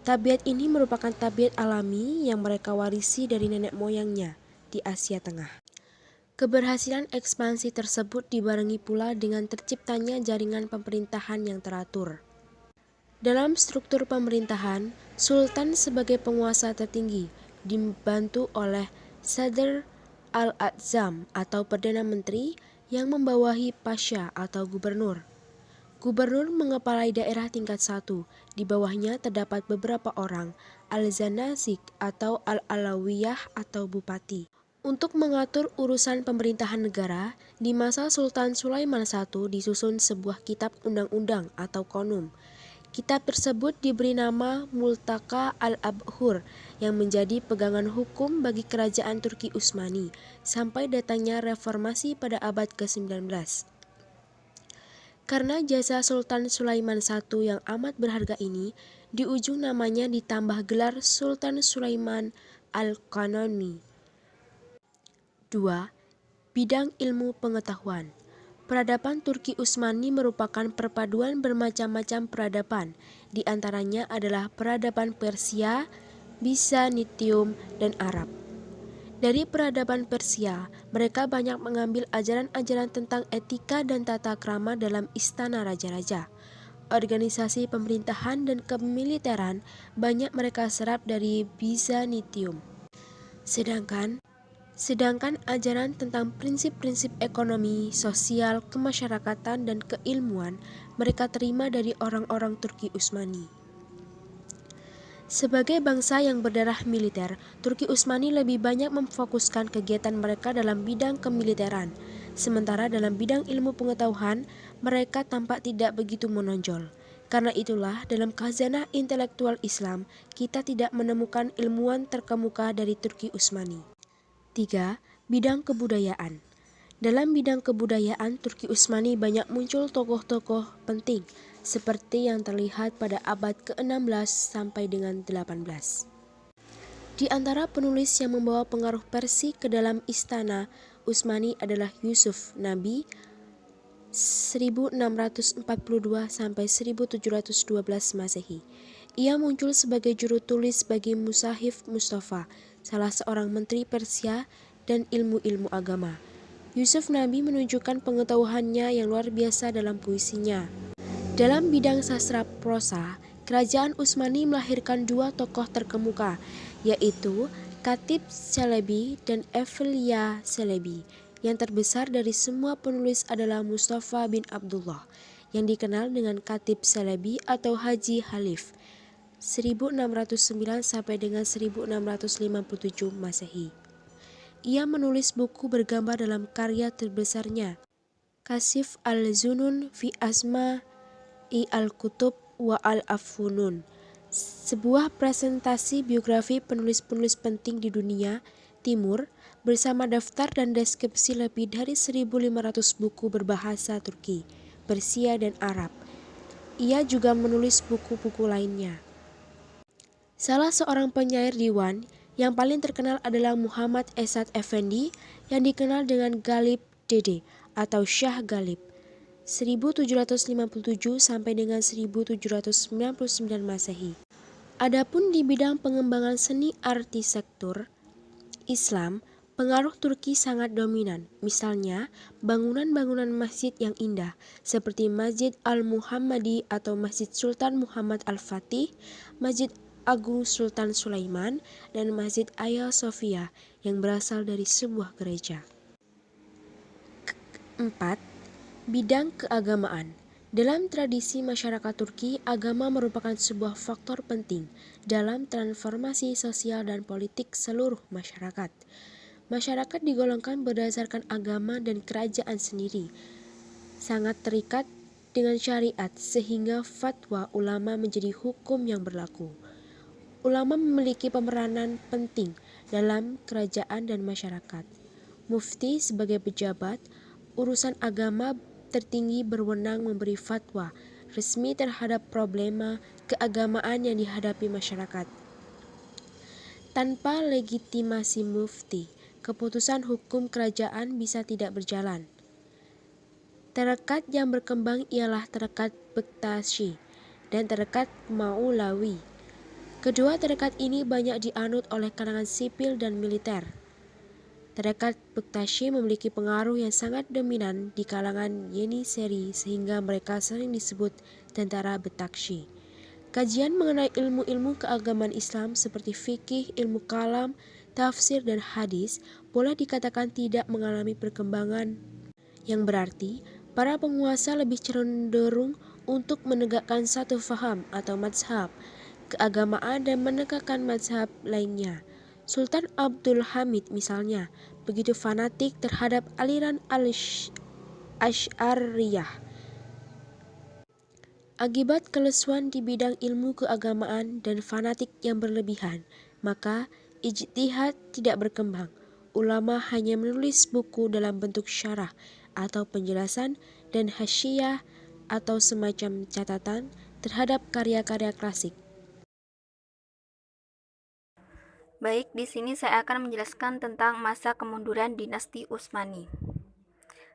Tabiat ini merupakan tabiat alami yang mereka warisi dari nenek moyangnya di Asia Tengah. Keberhasilan ekspansi tersebut dibarengi pula dengan terciptanya jaringan pemerintahan yang teratur. Dalam struktur pemerintahan, Sultan sebagai penguasa tertinggi dibantu oleh Sadr al-A'zam atau Perdana Menteri yang membawahi Pasha atau Gubernur. Gubernur mengepalai daerah tingkat 1, di bawahnya terdapat beberapa orang, al-Zanazik atau al-Alawiyah atau Bupati. Untuk mengatur urusan pemerintahan negara, di masa Sultan Sulaiman I disusun sebuah kitab undang-undang atau konum. Kitab tersebut diberi nama Multaka al-Abhur yang menjadi pegangan hukum bagi kerajaan Turki Utsmani sampai datangnya reformasi pada abad ke-19. Karena jasa Sultan Sulaiman I yang amat berharga ini, di ujung namanya ditambah gelar Sultan Sulaiman al-Qanuni. 2. Bidang ilmu pengetahuan. Peradaban Turki Utsmani merupakan perpaduan bermacam-macam peradaban, di antaranya adalah peradaban Persia, Bizantium, dan Arab. Dari peradaban Persia, mereka banyak mengambil ajaran-ajaran tentang etika dan tata krama dalam istana raja-raja. Organisasi pemerintahan dan kemiliteran banyak mereka serap dari Bizantium. Sedangkan ajaran tentang prinsip-prinsip ekonomi, sosial, kemasyarakatan, dan keilmuan mereka terima dari orang-orang Turki Utsmani. Sebagai bangsa yang berdarah militer, Turki Utsmani lebih banyak memfokuskan kegiatan mereka dalam bidang kemiliteran, sementara dalam bidang ilmu pengetahuan mereka tampak tidak begitu menonjol. Karena itulah dalam khazanah intelektual Islam kita tidak menemukan ilmuwan terkemuka dari Turki Utsmani. 3. Bidang kebudayaan. Dalam bidang kebudayaan, Turki Utsmani banyak muncul tokoh-tokoh penting, seperti yang terlihat pada abad ke-16 sampai dengan 18. Di antara penulis yang membawa pengaruh Persia ke dalam istana Utsmani adalah Yusuf Nabi 1642 sampai 1712 Masehi. Ia muncul sebagai juru tulis bagi Musahif Mustafa, salah seorang menteri Persia dan ilmu-ilmu agama. Yusuf Nabi menunjukkan pengetahuannya yang luar biasa dalam puisinya. Dalam bidang sastra prosa, kerajaan Utsmani melahirkan dua tokoh terkemuka, yaitu Khatib Çelebi dan Evliya Çelebi. Yang terbesar dari semua penulis adalah Mustafa bin Abdullah, yang dikenal dengan Khatib Çelebi atau Haji Khalif, 1609 sampai dengan 1657 Masehi. Ia menulis buku bergambar dalam karya terbesarnya, Kasyf al-Zunun fi Asma'i al-Kutub wa al-Afunun, sebuah presentasi biografi penulis-penulis penting di dunia Timur bersama daftar dan deskripsi lebih dari 1.500 buku berbahasa Turki, Persia, dan Arab. Ia juga menulis buku-buku lainnya. Salah seorang penyair diwan yang paling terkenal adalah Muhammad Esat Effendi yang dikenal dengan Galip Dede atau Syah Galip 1757 sampai dengan 1799 Masehi. Adapun di bidang pengembangan seni arsitektur Islam, pengaruh Turki sangat dominan. Misalnya, bangunan-bangunan masjid yang indah seperti Masjid Al-Muhammadi atau Masjid Sultan Muhammad Al-Fatih, Masjid Agung Sultan Sulaiman, dan Masjid Hagia Sophia yang berasal dari sebuah gereja. 4. Bidang keagamaan. Dalam tradisi masyarakat Turki, agama merupakan sebuah faktor penting dalam transformasi sosial dan politik seluruh masyarakat. Masyarakat digolongkan berdasarkan agama dan kerajaan sendiri, sangat terikat dengan syariat sehingga fatwa ulama menjadi hukum yang berlaku. Ulama memiliki pemeranan penting dalam kerajaan dan masyarakat. Mufti sebagai pejabat urusan agama tertinggi berwenang memberi fatwa resmi terhadap problema keagamaan yang dihadapi masyarakat. Tanpa legitimasi mufti, keputusan hukum kerajaan bisa tidak berjalan. Tarekat yang berkembang ialah tarekat Bektashi dan tarekat Maulawi. Kedua tarekat ini banyak dianut oleh kalangan sipil dan militer. Tarekat Bektashi memiliki pengaruh yang sangat dominan di kalangan Yeniseri sehingga mereka sering disebut tentara Bektashi. Kajian mengenai ilmu-ilmu keagamaan Islam seperti fikih, ilmu kalam, tafsir, dan hadis boleh dikatakan tidak mengalami perkembangan, yang berarti para penguasa lebih cenderung untuk menegakkan satu faham atau mazhab keagamaan dan menegakkan mazhab lainnya. Sultan Abdul Hamid misalnya begitu fanatik terhadap aliran Asy'ariyah. Akibat kelesuan di bidang ilmu keagamaan dan fanatik yang berlebihan, maka ijtihad tidak berkembang. Ulama hanya menulis buku dalam bentuk syarah atau penjelasan dan hasyiyah atau semacam catatan terhadap karya-karya klasik. Baik, di sini saya akan menjelaskan tentang masa kemunduran dinasti Utsmani.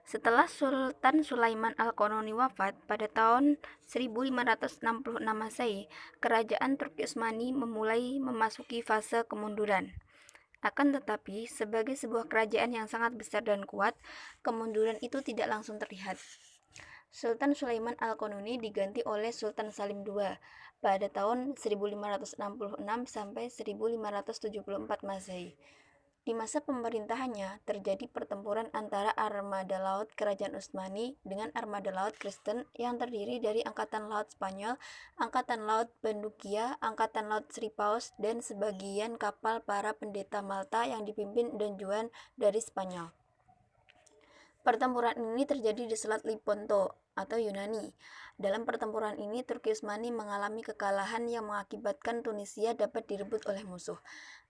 Setelah Sultan Sulaiman Al-Qanuni wafat pada tahun 1566 Masehi, kerajaan Turki Utsmani memulai memasuki fase kemunduran. Akan tetapi, sebagai sebuah kerajaan yang sangat besar dan kuat, kemunduran itu tidak langsung terlihat. Sultan Sulaiman Al-Qanuni diganti oleh Sultan Salim II pada tahun 1566 sampai 1574 Masehi. Di masa pemerintahannya, terjadi pertempuran antara armada laut Kerajaan Utsmani dengan armada laut Kristen yang terdiri dari Angkatan Laut Spanyol, Angkatan Laut Bandukia, Angkatan Laut Sri Paus, dan sebagian kapal para pendeta Malta yang dipimpin Don Juan dari Spanyol. Pertempuran ini terjadi di Selat Lepanto atau Yunani. Dalam pertempuran ini, Turki Utsmani mengalami kekalahan yang mengakibatkan Tunisia dapat direbut oleh musuh.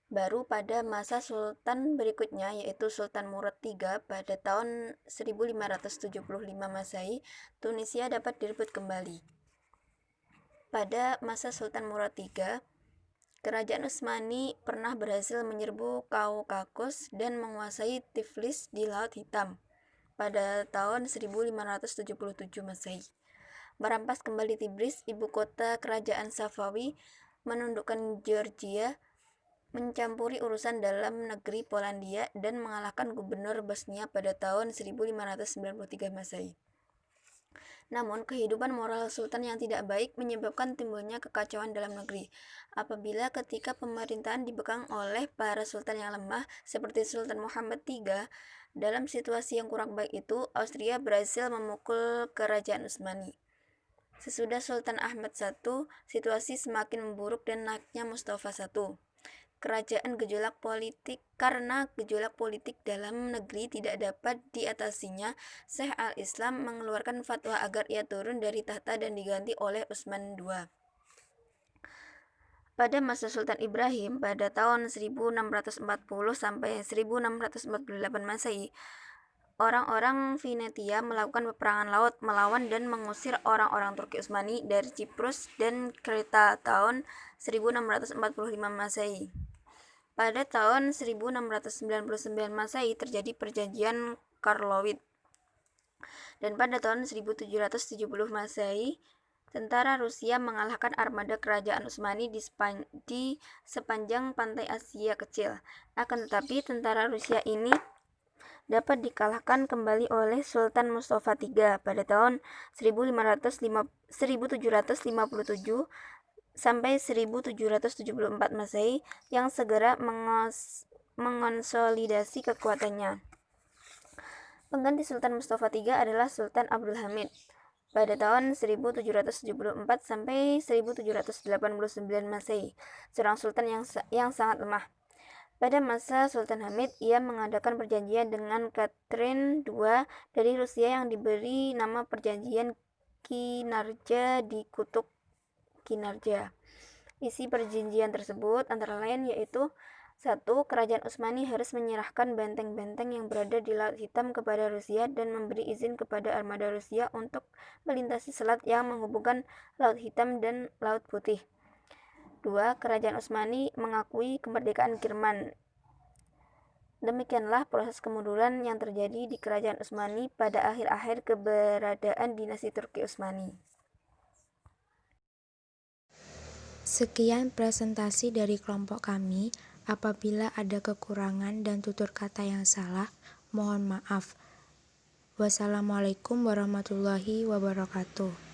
Baru pada masa sultan berikutnya, yaitu Sultan Murad III pada tahun 1575 Masehi, Tunisia dapat direbut kembali. Pada masa Sultan Murad III, Kerajaan Utsmani pernah berhasil menyerbu Kaukasus dan menguasai Tiflis di Laut Hitam pada tahun 1577 Masehi. Merampas kembali Tibris, ibu kota kerajaan Safawi, menundukkan Georgia, mencampuri urusan dalam negeri Polandia, dan mengalahkan gubernur Bosnia pada tahun 1593 Masehi. Namun, kehidupan moral sultan yang tidak baik menyebabkan timbulnya kekacauan dalam negeri. Apabila ketika pemerintahan dibekang oleh para sultan yang lemah, seperti Sultan Muhammad III, dalam situasi yang kurang baik itu, Austria berhasil memukul kerajaan Utsmani. Sesudah Sultan Ahmad I, situasi semakin memburuk dan naiknya Mustafa I. Karena gejolak politik dalam negeri tidak dapat diatasinya, Syekh al-Islam mengeluarkan fatwa agar ia turun dari tahta dan diganti oleh Utsman II. Pada masa Sultan Ibrahim pada tahun 1640 sampai 1648 Masehi, orang-orang Venetia melakukan peperangan laut melawan dan mengusir orang-orang Turki Utsmani dari Cyprus dan Kreta tahun 1645 Masehi. Pada tahun 1699 Masehi terjadi perjanjian Karlowitz. Dan pada tahun 1770 Masehi, tentara Rusia mengalahkan armada kerajaan Utsmani di sepanjang pantai Asia Kecil. Akan tetapi, tentara Rusia ini dapat dikalahkan kembali oleh Sultan Mustafa III pada tahun 1757 sampai 1774 Masehi, yang segera mengonsolidasi kekuatannya. Pengganti Sultan Mustafa III adalah Sultan Abdul Hamid pada tahun 1774 sampai 1789 Masehi, seorang sultan yang sangat lemah. Pada masa Sultan Hamid, ia mengadakan perjanjian dengan Catherine II dari Rusia yang diberi nama Perjanjian Kinarja di Kutub Kinarja. Isi perjanjian tersebut antara lain yaitu: 1. Kerajaan Utsmani harus menyerahkan benteng-benteng yang berada di Laut Hitam kepada Rusia dan memberi izin kepada armada Rusia untuk melintasi selat yang menghubungkan Laut Hitam dan Laut Putih. 2. Kerajaan Utsmani mengakui kemerdekaan Kirman. Demikianlah proses kemunduran yang terjadi di Kerajaan Utsmani pada akhir-akhir keberadaan dinasti Turki Utsmani. Sekian presentasi dari kelompok kami. Apabila ada kekurangan dan tutur kata yang salah, mohon maaf. Wassalamualaikum warahmatullahi wabarakatuh.